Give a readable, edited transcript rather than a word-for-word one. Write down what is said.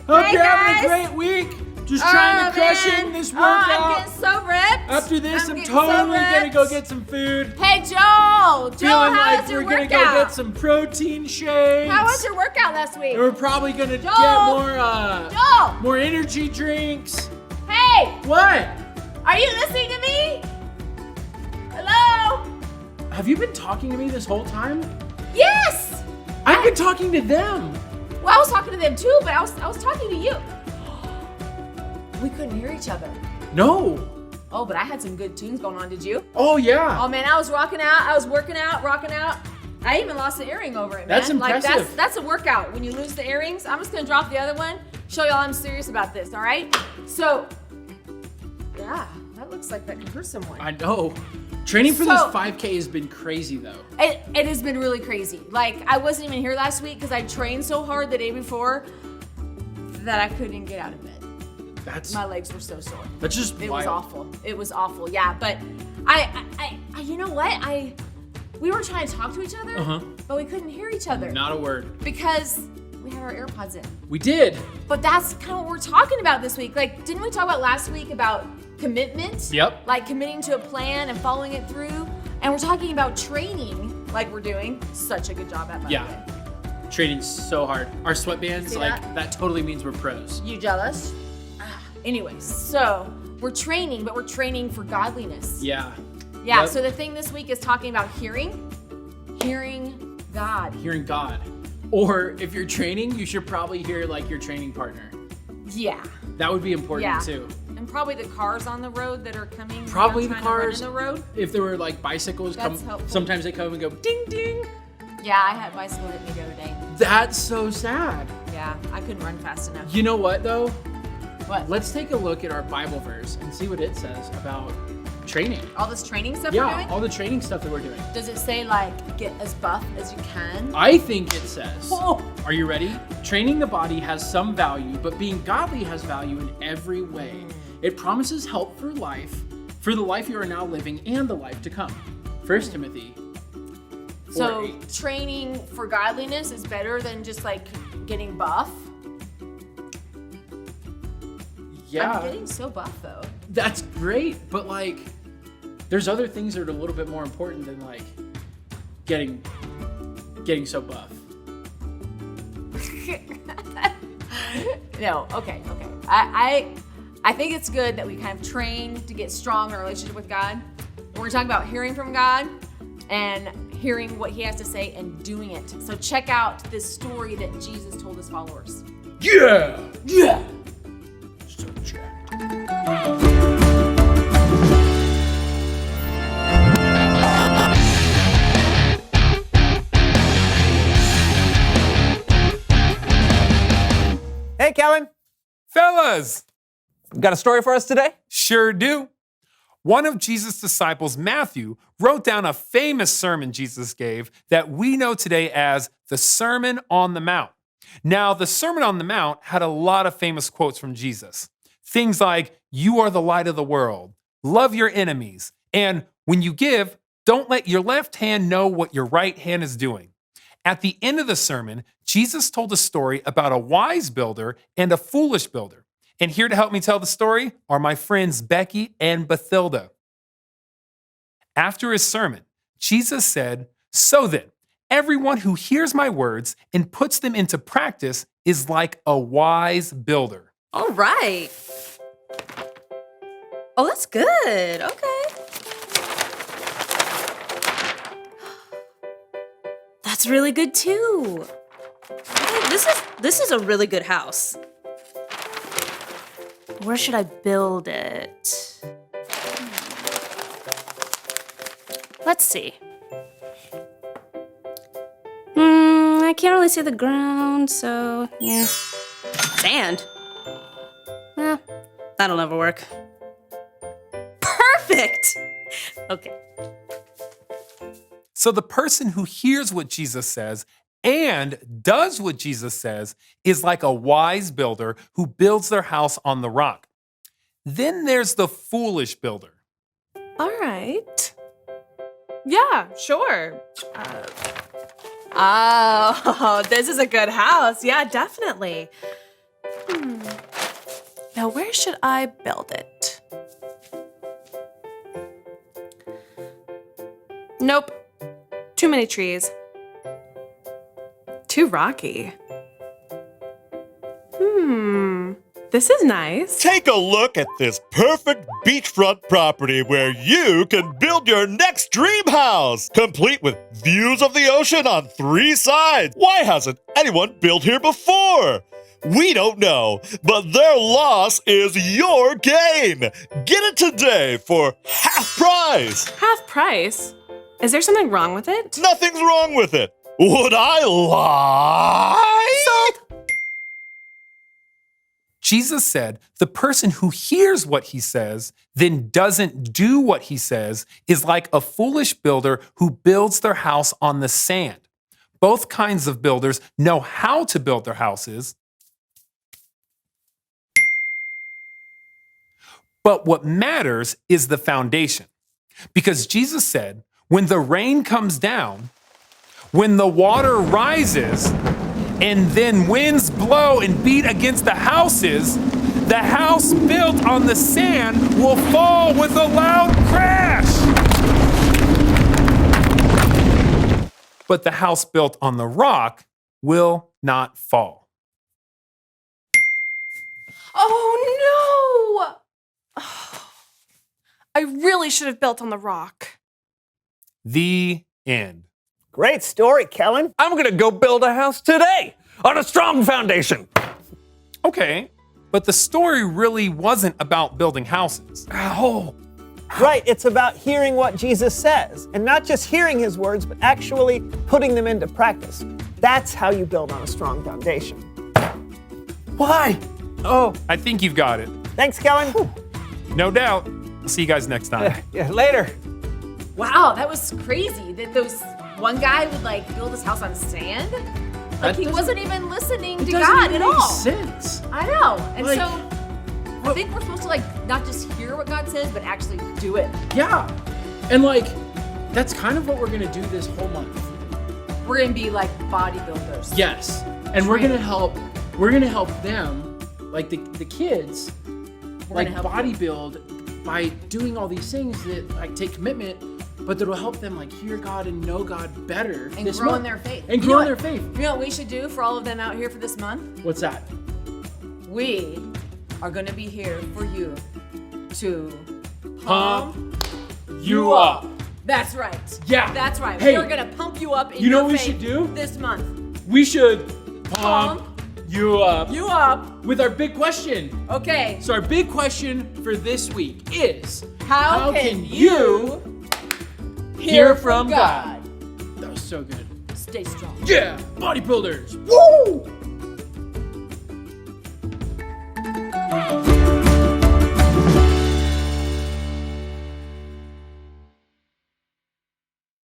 Hope you're having a great week. Just trying to crush in this workout. I'm getting so ripped. After this, I'm totally gonna go get some food. Hey, Joel. Feeling like we're gonna go get some protein shakes. How was your workout last week? We're probably gonna get more energy drinks. Hey. What? Are you listening to me? Hello? Have you been talking to me this whole time? Yes. I've been talking to them. Well, I was talking to them too, but I was talking to you. We couldn't hear each other. No. Oh, but I had some good tunes going on, did you? Oh, yeah. Oh, man, I was rocking out. I was working out, rocking out. I even lost the earring over it, man. That's impressive. Like, that's a workout. When you lose the earrings, I'm just going to drop the other one, show y'all I'm serious about this, all right? So, yeah, that looks like that could hurt someone. I know. Training for this 5K has been crazy, though. It has been really crazy. Like, I wasn't even here last week because I trained so hard the day before that I couldn't get out of bed. My legs were so sore. That's just It wild. was awful. It was awful. Yeah, but I you know what? We were trying to talk to each other, but we couldn't hear each other. Not a word. Because we had our AirPods in. We did. But that's kind of what we're talking about this week. Like, didn't we talk about last week about commitment? Yep. Like committing to a plan and following it through. And we're talking about training, like we're doing. Such a good job at, by the way. Training so hard. Our sweatbands, See that totally means we're pros. You jealous? Anyways, so we're training, but we're training for godliness. Yeah. Yeah, Yep. So the thing this week is talking about hearing God. Hearing God. Or if you're training, you should probably hear like your training partner. Yeah. That would be important too. And probably the cars on the road that are coming. Probably the trying to run cars. in the road. If there were like bicycles, That's helpful. sometimes they come and go ding ding. Yeah, I had a bicycle hit me the other day. That's so sad. Yeah, I couldn't run fast enough. You know what though? What? Let's take a look at our Bible verse and see what it says about training. All this training stuff we're doing? Yeah, all the training stuff that we're doing. Does it say like get as buff as you can? I think it says, Oh. Are you ready? Training the body has some value, but being godly has value in every way. It promises help for life, for the life you are now living and the life to come. 1 Timothy 4:8. So training for godliness is better than just like getting buff? Yeah. I'm getting so buff though. That's great, but like there's other things that are a little bit more important than like getting so buff. No, okay. I think it's good that we kind of train to get strong in our relationship with God. And we're talking about hearing from God and hearing what he has to say and doing it. So check out this story that Jesus told his followers. Yeah. Yeah. So jacked. Hey, Kellen. Fellas, Got a story for us today? sure do. One of Jesus' disciples, Matthew, wrote down a famous sermon Jesus gave that we know today as the Sermon on the Mount. Now, the Sermon on the Mount had a lot of famous quotes from Jesus. Things like, "You are the light of the world," "Love your enemies," and "When you give, don't let your left hand know what your right hand is doing." At the end of the sermon, Jesus told a story about a wise builder and a foolish builder. And here to help me tell the story are my friends Becky and Bathilda. After his sermon, Jesus said, "So then, everyone who hears my words and puts them into practice is like a wise builder." All right. Oh, that's good. Okay. That's really good too. Okay, this is a really good house. Where should I build it? Let's see. I can't really see the ground, so yeah. Sand. That'll never work. Perfect! Okay. So the person who hears what Jesus says and does what Jesus says is like a wise builder who builds their house on the rock. Then there's the foolish builder. All right. Yeah, sure. Oh, this is a good house. Yeah, definitely. Now, where should I build it? Nope. Too many trees. Too rocky. This is nice. Take a look at this perfect beachfront property where you can build your next dream house, complete with views of the ocean on 3 sides. Why hasn't anyone built here before? We don't know, but their loss is your gain. Get it today for half price. Half price? Is there something wrong with it? Nothing's wrong with it. Would I lie? Sold. Jesus said the person who hears what he says, then doesn't do what he says, is like a foolish builder who builds their house on the sand. Both kinds of builders know how to build their houses, but what matters is the foundation. Because Jesus said, when the rain comes down, when the water rises, and then winds blow and beat against the houses, the house built on the sand will fall with a loud crash. But the house built on the rock will not fall. Oh no! I really should have built on the rock. The end. Great story, Kellen. I'm going to go build a house today on a strong foundation. Okay, but the story really wasn't about building houses. Oh. Right, it's about hearing what Jesus says, and not just hearing his words, but actually putting them into practice. That's how you build on a strong foundation. Why? Oh, I think you've got it. thanks, Kellen. No doubt. I'll see you guys next time. Yeah, later. Wow, that was crazy that those one guy would like build his house on sand. Like he wasn't even listening to God at all. Sense. I know. And Like, so I think we're supposed to like not just hear what God says, but actually do it. Yeah. And like, that's kind of what we're gonna do this whole month. We're gonna be like bodybuilders. Yes. And we're gonna help them, like the kids, like gonna help bodybuild by doing all these things that like take commitment, but that'll help them like hear God and know God better. And this grow month. in their faith. And You grow know in their what? faith. You know what we should do for all of them out here for this month? What's that? We are gonna be here for you to Pump you up. That's right. Yeah. That's right. Hey, we are gonna pump you up in you know your what we faith should do? this month. We should pump Pump you up you up. with our big question. Okay. So our big question for this week is, How can you hear from God? That was so good. Stay strong. Yeah, bodybuilders. Woo!